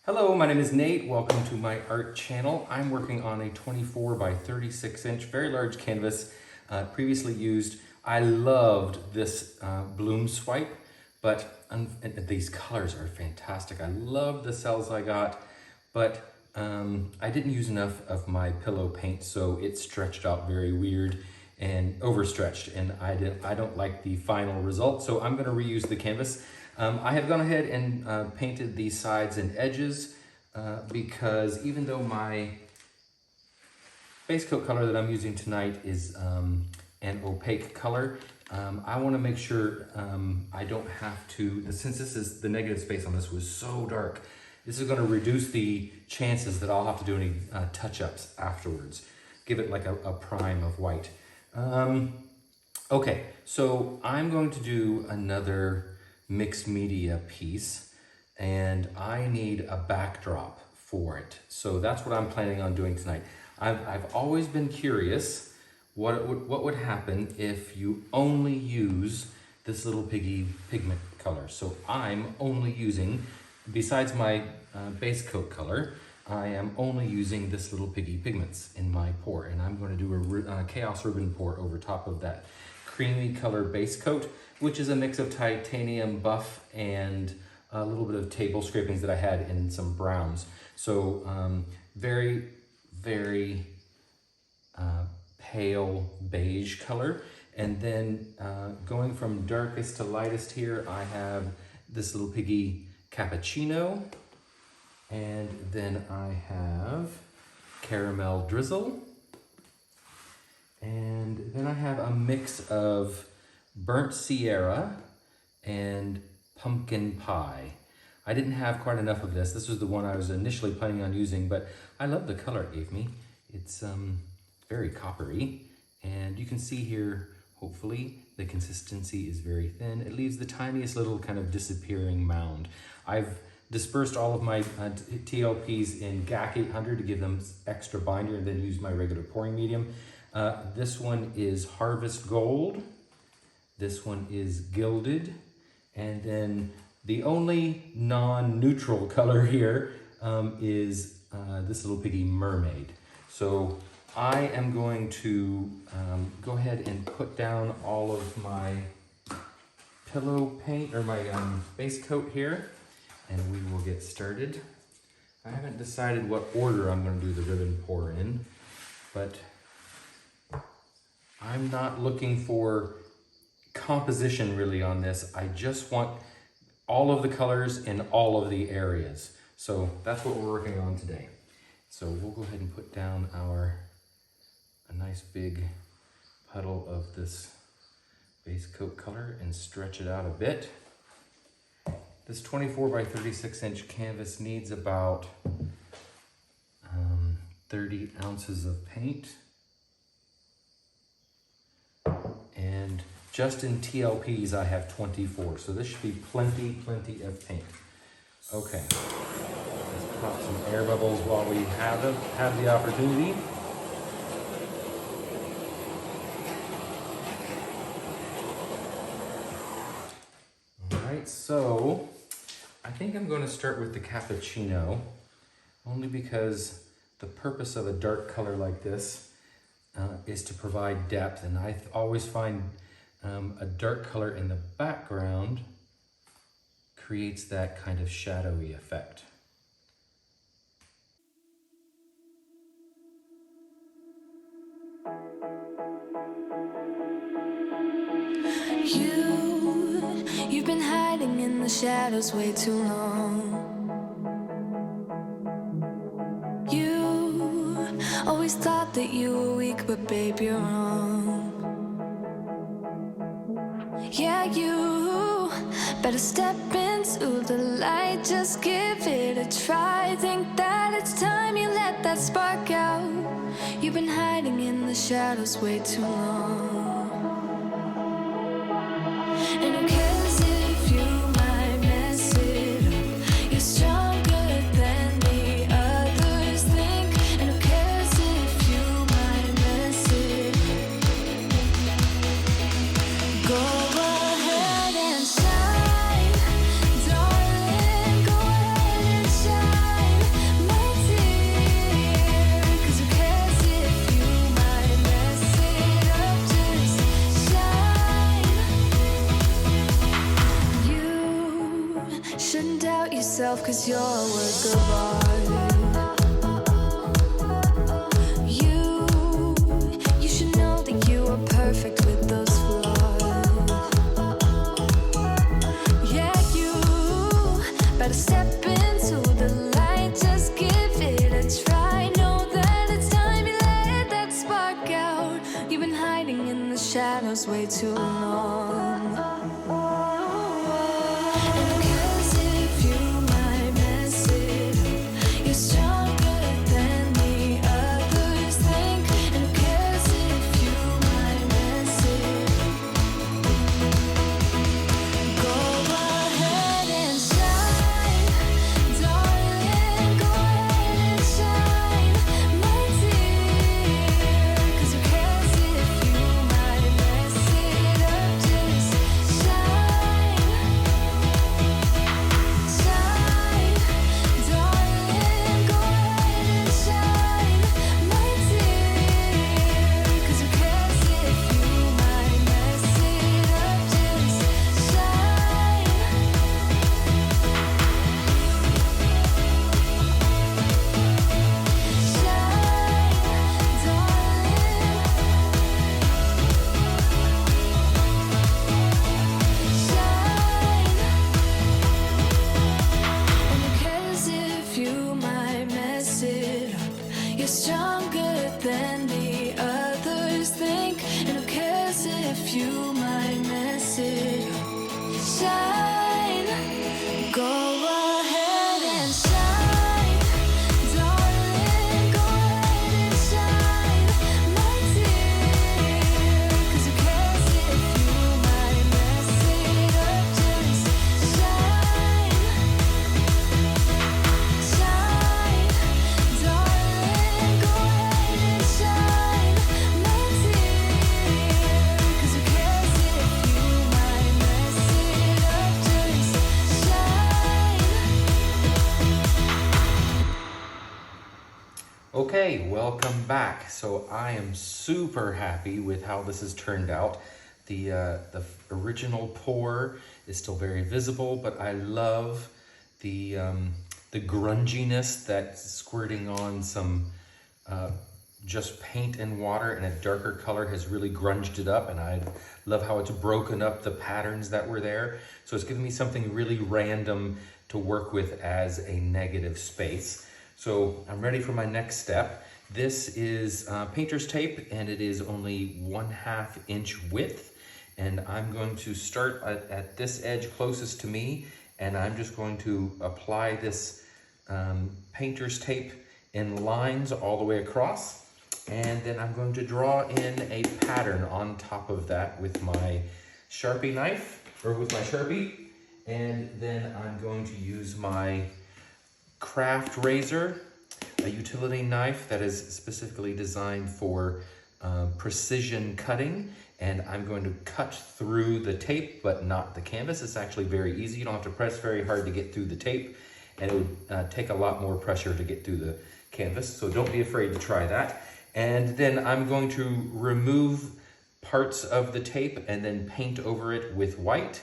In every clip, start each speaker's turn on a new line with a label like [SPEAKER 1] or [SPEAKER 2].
[SPEAKER 1] Hello, my name is Nate. Welcome to my art channel. I'm working on a 24 by 36 inch, very large canvas, previously used. I loved this bloom swipe, but these colors are fantastic. I love the cells I got, but I didn't use enough of my pillow paint, so it stretched out very weird and overstretched, and I don't like the final result, so I'm gonna reuse the canvas. I have gone ahead and painted the sides and edges because even though my base coat color that I'm using tonight is an opaque color, I want to make sure I don't have to, since the negative space on this was so dark, this is going to reduce the chances that I'll have to do any touch-ups afterwards. Give it like a prime of white. Okay, so I'm going to do another mixed media piece, and I need a backdrop for it. So that's what I'm planning on doing tonight. I've always been curious what would happen if you only use this little piggy pigment color. So I'm only using, besides my base coat color, I am only using this little piggy pigments in my pour, and I'm going to do a chaos ribbon pour over top of that creamy color base coat, which is a mix of titanium buff and a little bit of table scrapings that I had in some browns. So very, very pale beige color. And then going from darkest to lightest here, I have this little piggy cappuccino. And then I have caramel drizzle. And then I have a mix of burnt Sierra and pumpkin pie. I didn't have quite enough of this. This was the one I was initially planning on using, but I love the color it gave me. It's very coppery, and you can see here, hopefully, the consistency is very thin. It leaves the tiniest little kind of disappearing mound. I've dispersed all of my TLPs in GAC 800 to give them extra binder, and then use my regular pouring medium. This one is Harvest Gold. This one is Gilded. And then the only non-neutral color here is this little piggy Mermaid. So I am going to go ahead and put down all of my pillow paint, or my base coat here, and we will get started. I haven't decided what order I'm going to do the ribbon pour in, but I'm not looking for composition really on this. I just want all of the colors in all of the areas. So that's what we're working on today. So we'll go ahead and put down a nice big puddle of this base coat color and stretch it out a bit. This 24 by 36 inch canvas needs about 30 ounces of paint. And just in TLPs, I have 24. So this should be plenty of paint. Okay, let's pop some air bubbles while we have the opportunity. All right, so I think I'm going to start with the cappuccino, only because the purpose of a dark color like this is to provide depth, and I always find a dark color in the background creates that kind of shadowy effect.
[SPEAKER 2] You've been hiding in the shadows way too long. You always thought that you were weak, but babe, you're wrong. Yeah, you better step into the light, just give it a try. Think that it's time you let that spark out. You've been hiding in the shadows way too long. And who cares if you might mess it up? You're stronger than the others think. And who cares if you might mess it up? Go ahead and shine, darling, go ahead and shine. yourself, 'cause you're a work of art. You should know that you are perfect with those flaws. Yeah, you better step into the light, just give it a try. Know that it's time you let that spark out. You've been hiding in the shadows way too long.
[SPEAKER 1] Okay, welcome back. So I am super happy with how this has turned out. The original pour is still very visible, but I love the grunginess that's squirting on some just paint and water, and a darker color has really grunged it up, and I love how it's broken up the patterns that were there. So it's giving me something really random to work with as a negative space. So I'm ready for my next step. This is painter's tape, and it is only 1/2 inch width. And I'm going to start at this edge closest to me, and I'm just going to apply this painter's tape in lines all the way across. And then I'm going to draw in a pattern on top of that with my Sharpie knife, or with my Sharpie. And then I'm going to use my craft razor, a utility knife that is specifically designed for precision cutting, and I'm going to cut through the tape but not the canvas. It's actually very easy. You don't have to press very hard to get through the tape, and it would take a lot more pressure to get through the canvas, so don't be afraid to try that. And then I'm going to remove parts of the tape and then paint over it with white.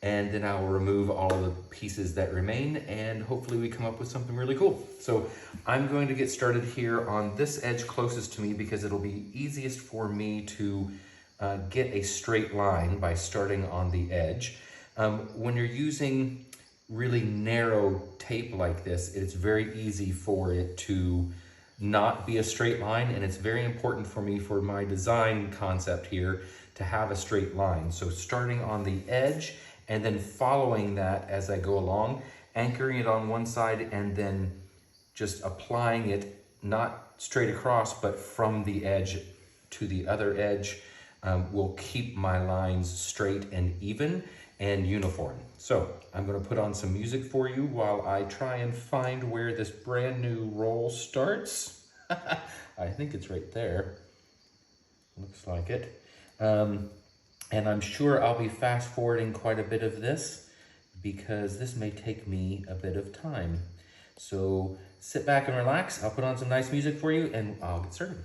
[SPEAKER 1] And then I'll remove all the pieces that remain, and hopefully we come up with something really cool. So I'm going to get started here on this edge closest to me, because it'll be easiest for me to get a straight line by starting on the edge. When you're using really narrow tape like this, it's very easy for it to not be a straight line, and it's very important for me, for my design concept here, to have a straight line. So starting on the edge, and then following that as I go along, anchoring it on one side, and then just applying it not straight across, but from the edge to the other edge, will keep my lines straight and even and uniform. So I'm gonna put on some music for you while I try and find where this brand new roll starts. I think it's right there. Looks like it. And I'm sure I'll be fast forwarding quite a bit of this, because this may take me a bit of time. So sit back and relax. I'll put on some nice music for you, and I'll get started.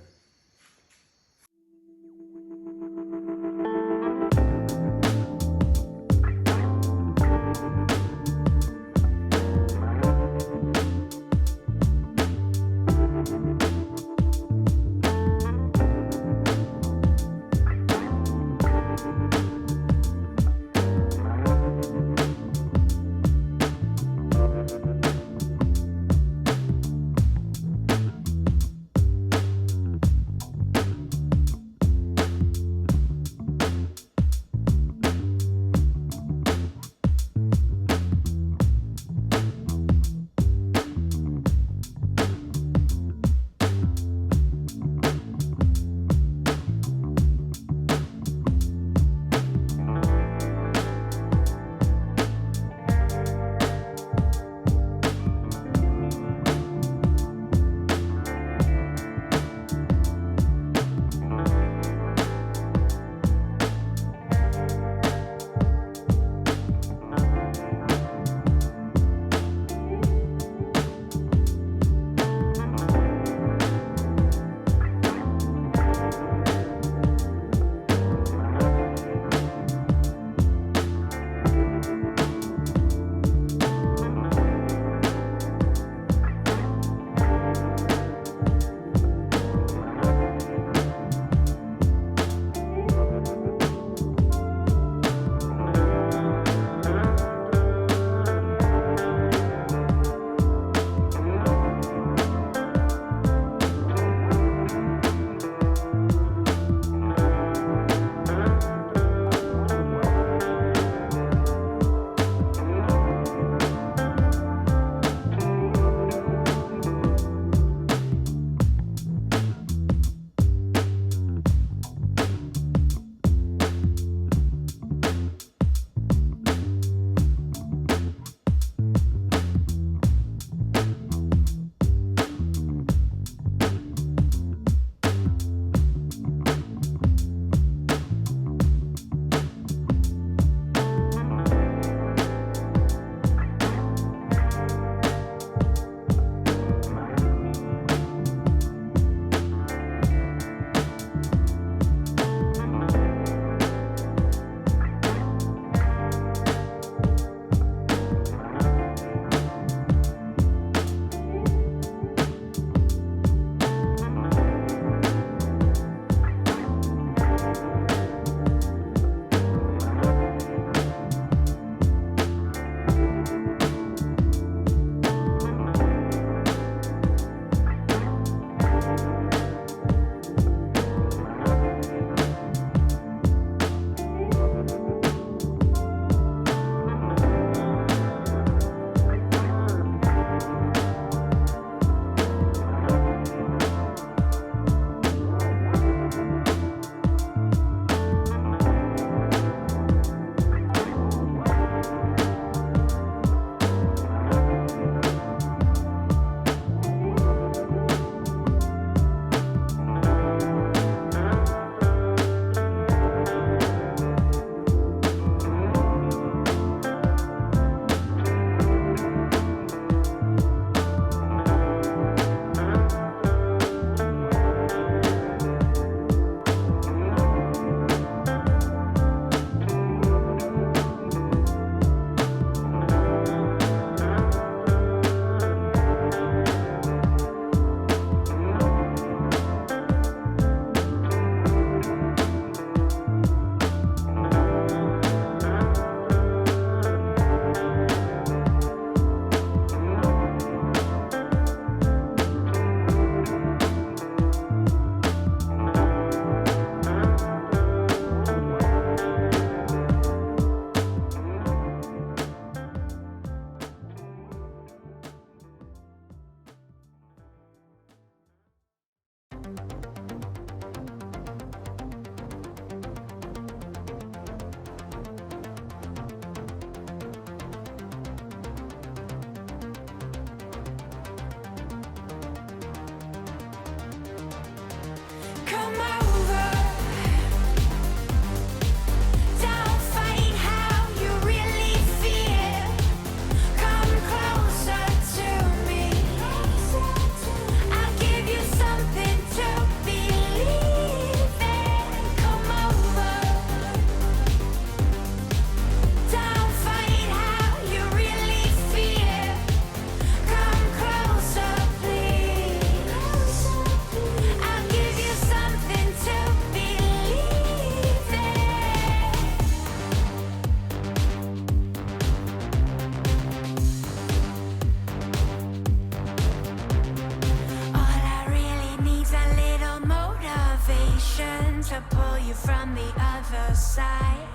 [SPEAKER 2] you from the other side.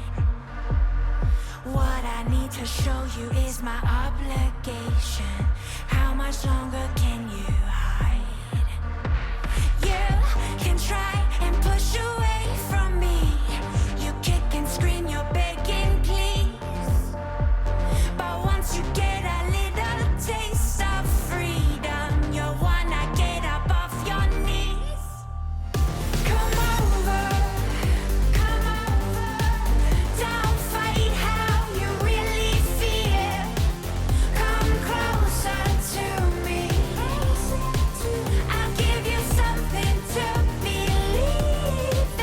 [SPEAKER 2] What I need to show you is my obligation. How much longer can you hide? You can try and push away from me. You kick and scream, you're begging, please. But once you get a little taste of freedom, you'll wanna get up off your knees. Come over, don't fight how you really feel. Come closer to me. I'll give you something to believe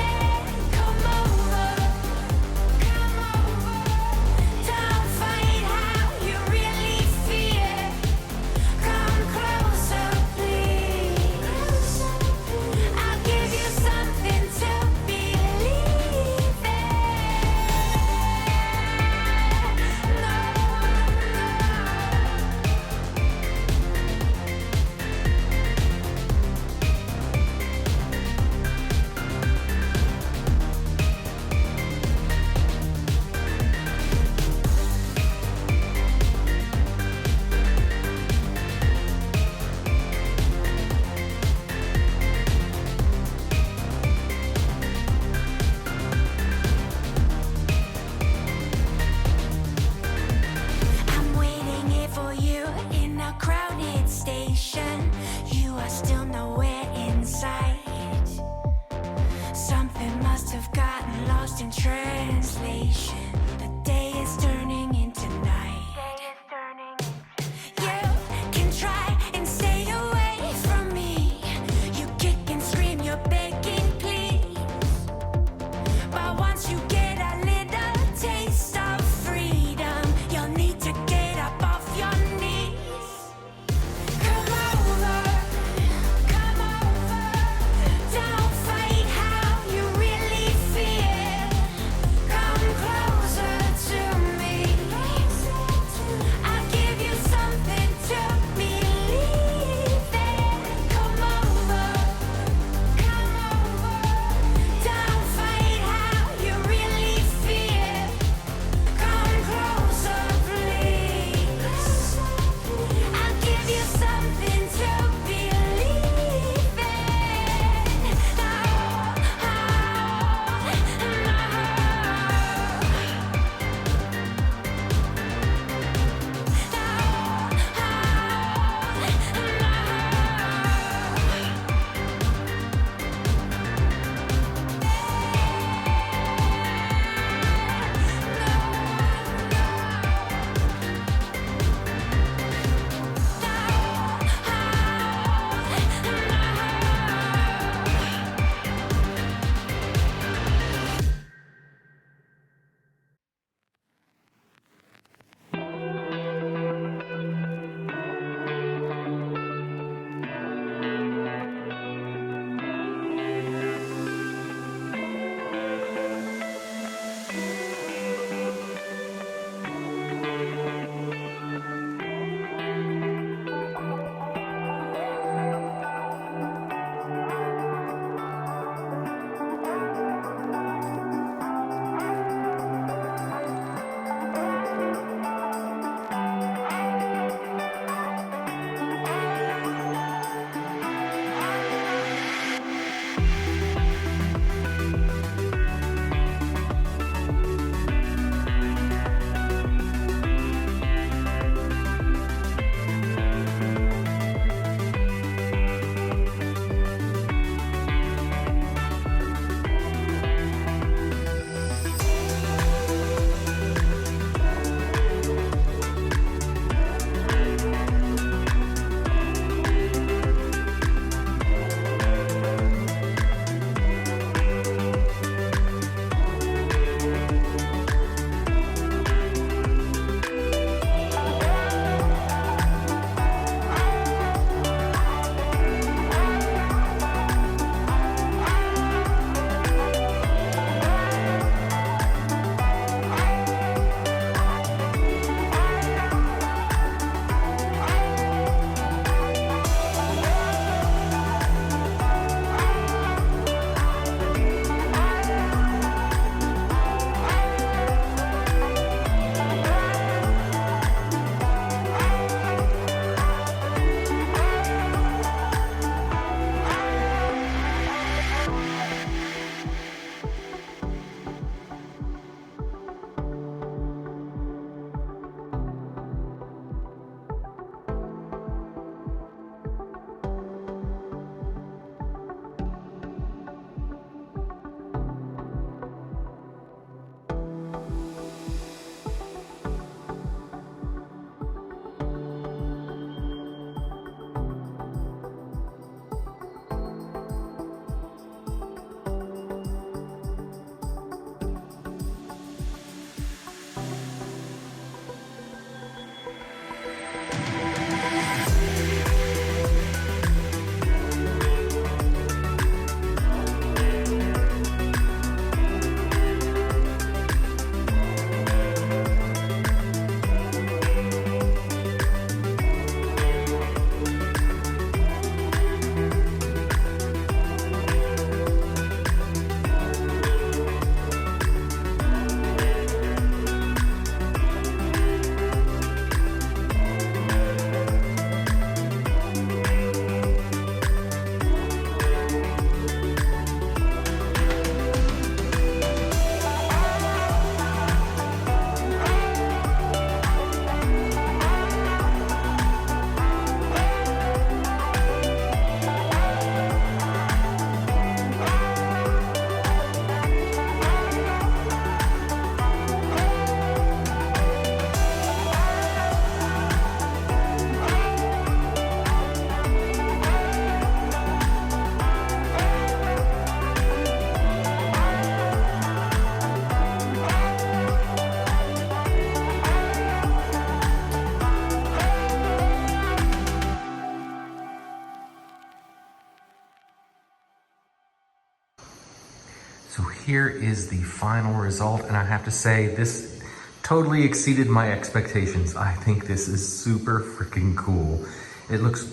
[SPEAKER 1] here is the final result, and I have to say this totally exceeded my expectations. I think this is super freaking cool. It looks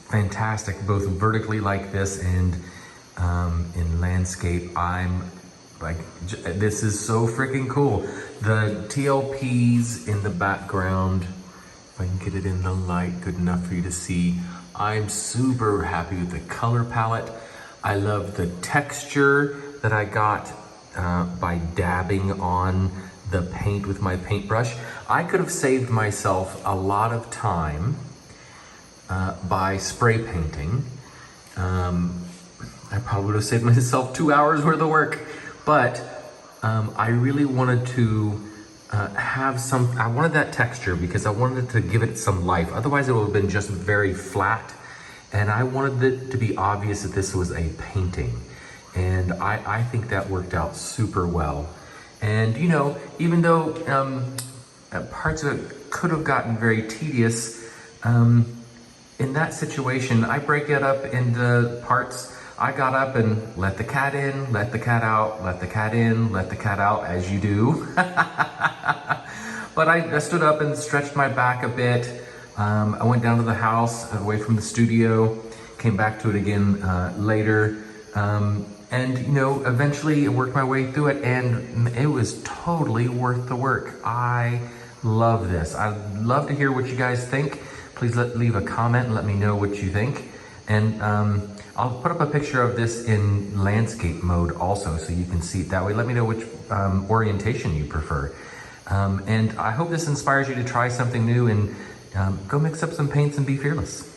[SPEAKER 1] fantastic, both vertically like this and in landscape. I'm like, this is so freaking cool. The TLPs in the background, if I can get it in the light good enough for you to see, I'm super happy with the color palette. I love the texture that I got by dabbing on the paint with my paintbrush. I could have saved myself a lot of time by spray painting. I probably would have saved myself 2 hours worth of work, but I really wanted to I wanted that texture because I wanted to give it some life. Otherwise it would have been just very flat. And I wanted it to be obvious that this was a painting. And I think that worked out super well. And you know, even though parts of it could have gotten very tedious, in that situation, I break it up into parts. I got up and let the cat in, let the cat out, let the cat in, let the cat out, as you do. But I stood up and stretched my back a bit. I went down to the house, away from the studio, came back to it again later. And you know, eventually I worked my way through it, and it was totally worth the work. I love this. I'd love to hear what you guys think. Please leave a comment and let me know what you think. And I'll put up a picture of this in landscape mode also, so you can see it that way. Let me know which orientation you prefer. And I hope this inspires you to try something new and go mix up some paints and be fearless.